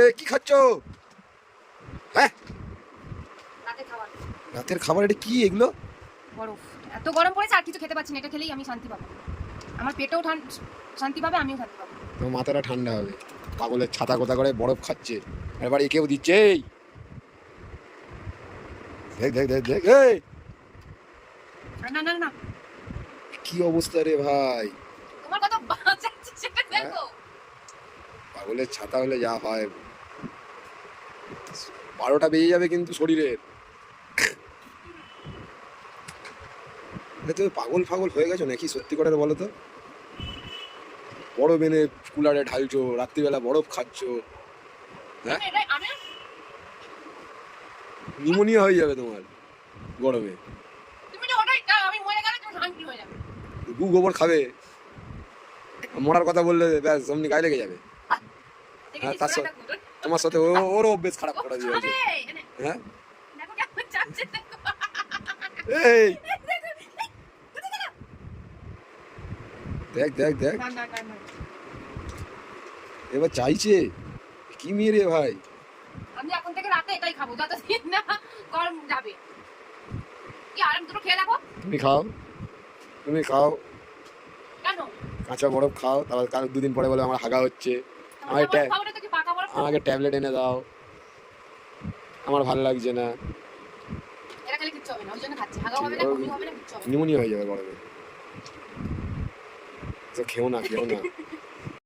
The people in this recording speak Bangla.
এ কি খাচ্ছ? হ্যাঁ রাতের খাবার, এটা কি এগুলো? বরফ। এত গরম পড়েছে আর কিছু খেতে পাচ্ছি না, এটা খেলেই আমি শান্তি পাবো। আমার পেটেও শান্তি পাবে, আমিও শান্তি পাবো। তোমার মাথাটা ঠান্ডা হবে। পাগলের ছাতা কোথা করে বরফ খাচ্ছে, এবার একেও দিচ্ছে। এই দেখ দেখ দেখ দেখ, এই না না না, কি অবস্থা রে ভাই! তোমার কত বাঁচাচ্ছি সেটা দেখো। পাগলের ছাতা হলে যা হয়, 12টা বেজে যাবে কিন্তু শরীরের। তুমি পাগল ফাগল হয়ে গেছো নাকি সত্যি করে বলো তো? বরফ এনে কুলারে ঢালছো, রাত্রিবেলা বরফ খাচ্ছ, হ্যাঁ? নিউমোনিয়া হয়ে যাবে তোমার গরমে। তুমি যে ওটাই দাও, আমি মরে গেলে তুমি শান্তি হয়ে যাবে। গু গোবর খাবে, মরার কথা বললে ব্যাস অমনি গায়ে লেগে যাবে। হ্যাঁ, তার সাথে তোমার সাথে ওরও অভ্যেস খারাপ করা দিয়েছে। হ্যাঁ দেখো কেমন যাচ্ছে, দেখো। এই দেখ দেখ দেখ, না না না না, এবার চাইছে কি মেয়ে রে ভাই! আমি এখন থেকে রাতে এটাই খাবো, যতদিন না গরম যাবে। কি আরাম দুটো খেয়ে দেখো। তুমি খাও, তুমি খাও, কেন কাঁচা বরফ খাও, তারপর কাল 2 দিন পরে বলে আমার হাগা হচ্ছে, আমাকে ট্যাবলেট এনে দাও, আমার ভালো লাগছে না। এটা খেলে কিচ্ছু হবে না, ওই জন্য খাচ্ছি। হাগা হবে না, বমি হবে না, কিচ্ছু হবে না। নিউমোনিয়া হয়ে যাবে গরমে। তো খেও না, খেও না।